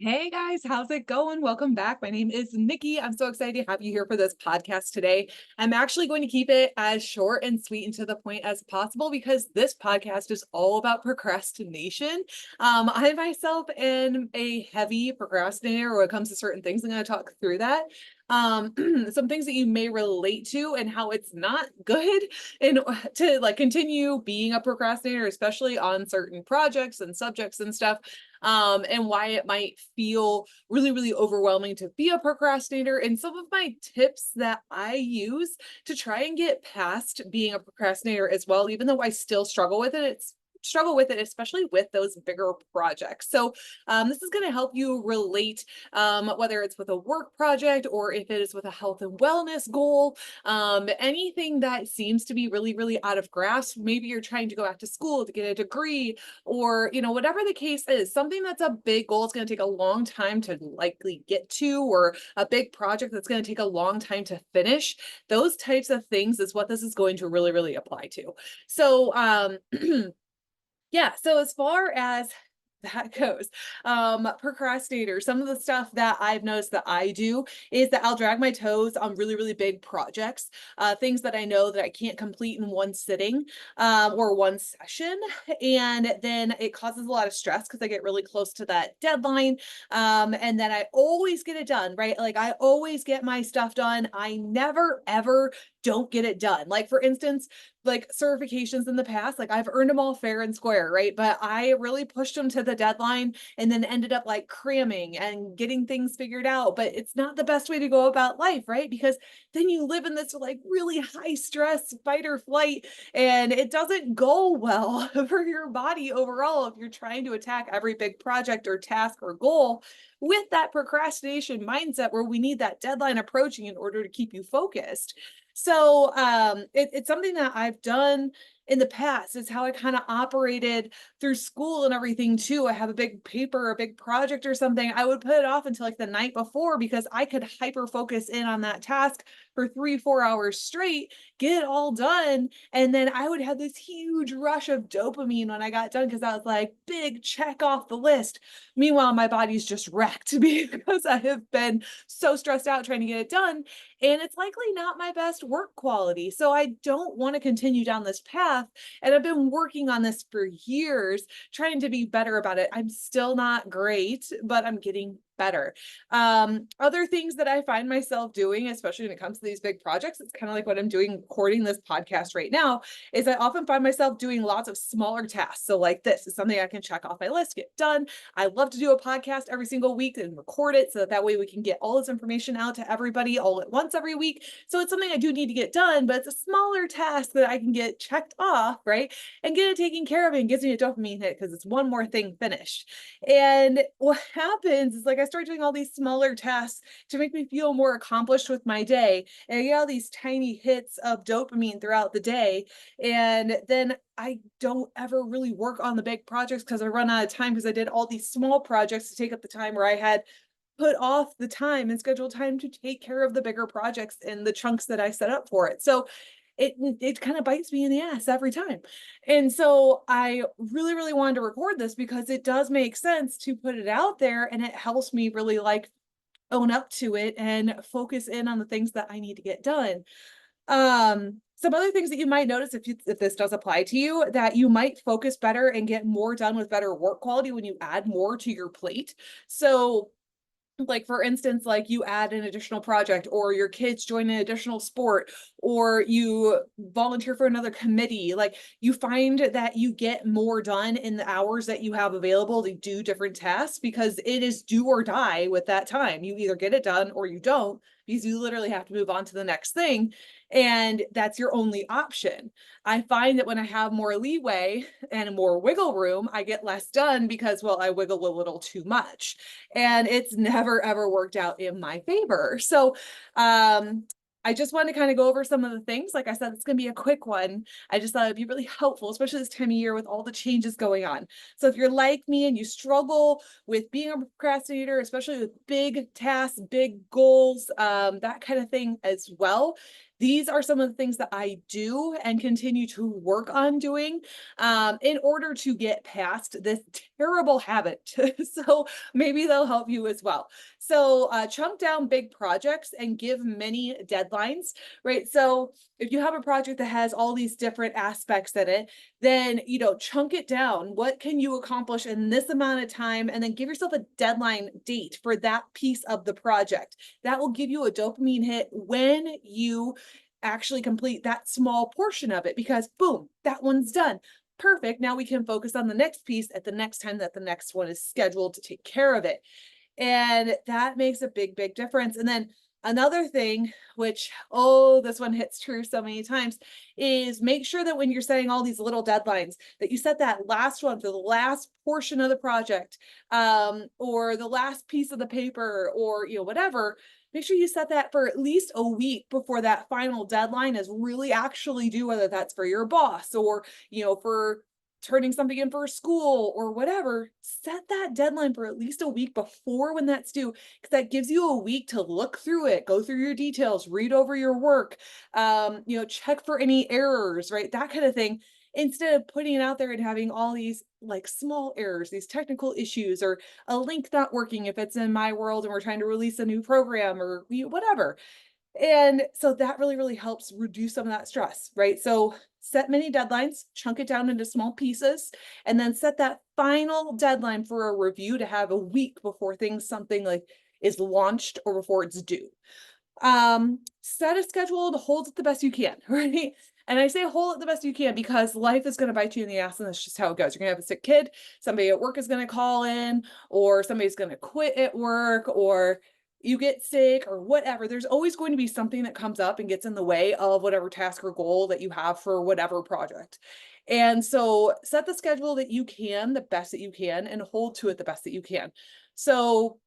Hey guys, how's it going? Welcome back. My name is Nikki. I'm so excited to have you here for this podcast today. I'm actually going to keep it as short and sweet and to the point as possible because this podcast is all about procrastination. I myself am a heavy procrastinator when it comes to certain things. I'm going to talk through that. Some things that you may relate to and how it's not good and to like continue being a procrastinator, especially on certain projects and subjects and stuff, and why it might feel really, really overwhelming to be a procrastinator, and some of my tips that I use to try and get past being a procrastinator as well, even though I still struggle with it, especially with those bigger projects. So this is going to help you relate, whether it's with a work project or if it is with a health and wellness goal, anything that seems to be really, really out of grasp. Maybe you're trying to go back to school to get a degree, or whatever the case is, something that's a big goal. It's going to take a long time to likely get to, or a big project that's going to take a long time to finish. Those types of things is what this is going to really, really apply to. So yeah, so as far as that goes, procrastinator, some of the stuff that I've noticed that I do is that I'll drag my toes on really, really big projects, things that I know that I can't complete in one sitting, or one session. And then it causes a lot of stress because I get really close to that deadline. And then I always get it done, right? Like I always get my stuff done. I never, ever don't get it done. Like for instance, like certifications in the past, like I've earned them all fair and square, right? But I really pushed them to the deadline and then ended up like cramming and getting things figured out. But it's not the best way to go about life, right? Because then you live in this like really high stress fight or flight, and it doesn't go well for your body overall if you're trying to attack every big project or task or goal with that procrastination mindset where we need that deadline approaching in order to keep you focused. So it's something that I've done in the past. It's how I kind of operated through school and everything too. I have a big paper, a big project or something. I would put it off until like the night before because I could hyper focus in on that task for 3, 4 hours straight, get it all done. And then I would have this huge rush of dopamine when I got done because I was like, big check off the list. Meanwhile, my body's just wrecked because I have been so stressed out trying to get it done, and it's likely not my best work quality. So I don't want to continue down this path. And I've been working on this for years, trying to be better about it. I'm still not great, but I'm getting better. Other things that I find myself doing, especially when it comes to these big projects, it's kind of like what I'm doing recording this podcast right now, is I often find myself doing lots of smaller tasks. So like this is something I can check off my list, get done. I love to do a podcast every single week and record it so that way we can get all this information out to everybody all at once every week. So it's something I do need to get done, but it's a smaller task that I can get checked off, right? And get it taken care of, and gives me a dopamine hit because it's one more thing finished. And what happens is like I start doing all these smaller tasks to make me feel more accomplished with my day. And I get all these tiny hits of dopamine throughout the day. And then I don't ever really work on the big projects because I run out of time because I did all these small projects to take up the time where I had put off the time and scheduled time to take care of the bigger projects and the chunks that I set up for it. So it kind of bites me in the ass every time. And so I really, really wanted to record this because it does make sense to put it out there, and it helps me really like own up to it and focus in on the things that I need to get done. Some other things that you might notice if this does apply to you, that you might focus better and get more done with better work quality when you add more to your plate. So like for instance, like you add an additional project, or your kids join an additional sport, or you volunteer for another committee, like you find that you get more done in the hours that you have available to do different tasks because it is do or die with that time. You either get it done or you don't, because you literally have to move on to the next thing, and that's your only option. I find that when I have more leeway and more wiggle room, I get less done because, well, I wiggle a little too much, and it's never ever worked out in my favor. So, I just want to kind of go over some of the things. Like I said, it's going to be a quick one. I just thought it'd be really helpful, especially this time of year with all the changes going on. So if you're like me and you struggle with being a procrastinator, especially with big tasks, big goals, that kind of thing as well, these are some of the things that I do and continue to work on doing in order to get past this terrible habit. So maybe they'll help you as well. So chunk down big projects and give many deadlines, right? So if you have a project that has all these different aspects in it, then chunk it down. What can you accomplish in this amount of time? And then give yourself a deadline date for that piece of the project. That will give you a dopamine hit when you actually complete that small portion of it, because boom, that one's done. Perfect. Now we can focus on the next piece at the next time that the next one is scheduled to take care of it. And that makes a big, big difference. And then another thing, which, oh, this one hits true so many times, is make sure that when you're setting all these little deadlines, that you set that last one for the last portion of the project, or the last piece of the paper, or whatever. Make sure you set that for at least a week before that final deadline is really actually due, whether that's for your boss or for turning something in for school or whatever. Set that deadline for at least a week before when that's due, because that gives you a week to look through it, go through your details, read over your work, check for any errors, right? That kind of thing. Instead of putting it out there and having all these like small errors, these technical issues, or a link not working if it's in my world and we're trying to release a new program or whatever. And so that really, really helps reduce some of that stress, right? So set many deadlines, chunk it down into small pieces, and then set that final deadline for a review to have a week before something like is launched or before it's due. Set a schedule to hold it the best you can, right? And I say hold it the best you can because life is going to bite you in the ass, and that's just how it goes. You're going to have a sick kid, somebody at work is going to call in, or somebody's going to quit at work, or you get sick or whatever. There's always going to be something that comes up and gets in the way of whatever task or goal that you have for whatever project. And so set the schedule that you can, the best that you can, and hold to it the best that you can. So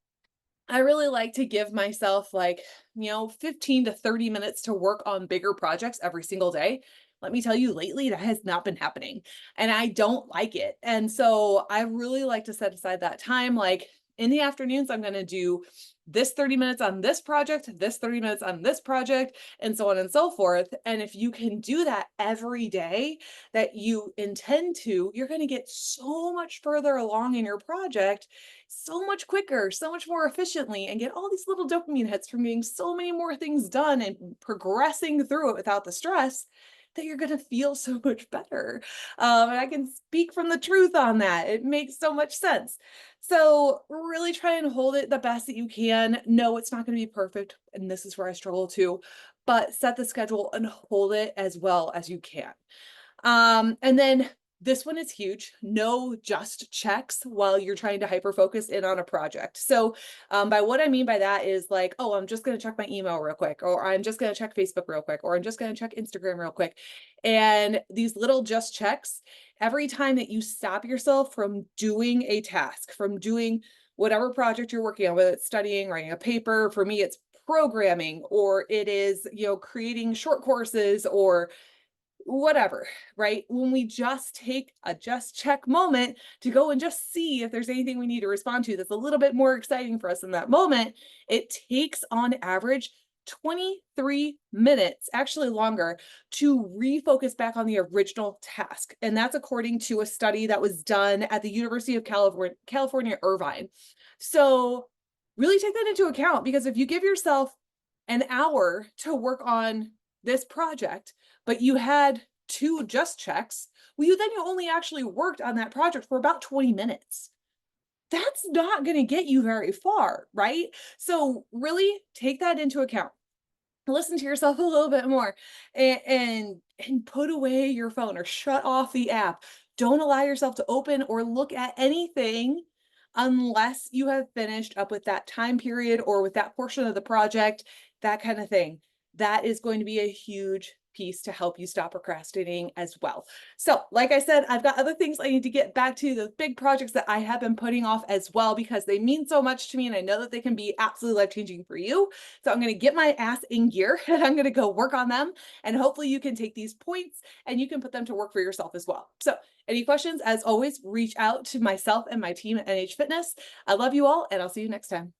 I really like to give myself 15 to 30 minutes to work on bigger projects every single day. Let me tell you, lately that has not been happening and I don't like it. And so I really like to set aside that time. Like in the afternoons, I'm going to do this 30 minutes on this project, this 30 minutes on this project, and so on and so forth. And if you can do that every day that you intend to, you're going to get so much further along in your project, so much quicker, so much more efficiently, and get all these little dopamine hits from getting so many more things done and progressing through it without the stress, that you're going to feel so much better. And I can speak from the truth on that. It makes so much sense. So really try and hold it the best that you can. No, it's not going to be perfect. And this is where I struggle too, but set the schedule and hold it as well as you can. And then this one is huge. No just checks while you're trying to hyper focus in on a project. So, by what I mean by that is like, oh, I'm just going to check my email real quick, or I'm just going to check Facebook real quick, or I'm just going to check Instagram real quick. And these little just checks, every time that you stop yourself from doing a task, from doing whatever project you're working on, whether it's studying, writing a paper, for me, it's programming, or it is, creating short courses or whatever, right? When we just take a just check moment to go and just see if there's anything we need to respond to that's a little bit more exciting for us in that moment, it takes on average 23 minutes, actually longer, to refocus back on the original task. And that's according to a study that was done at the University of California, Irvine. So really take that into account, because if you give yourself an hour to work on this project, but you had 2 just checks, well, you only actually worked on that project for about 20 minutes. That's not going to get you very far, right? So really take that into account. Listen to yourself a little bit more, and put away your phone or shut off the app. Don't allow yourself to open or look at anything unless you have finished up with that time period or with that portion of the project, that kind of thing. That is going to be a huge piece to help you stop procrastinating as well. So, like I said, I've got other things I need to get back to, the big projects that I have been putting off as well, because they mean so much to me and I know that they can be absolutely life-changing for you. So I'm going to get my ass in gear and I'm going to go work on them, and hopefully you can take these points and you can put them to work for yourself as well. So, any questions, as always, reach out to myself and my team at NH Fitness. I love you all, and I'll see you next time.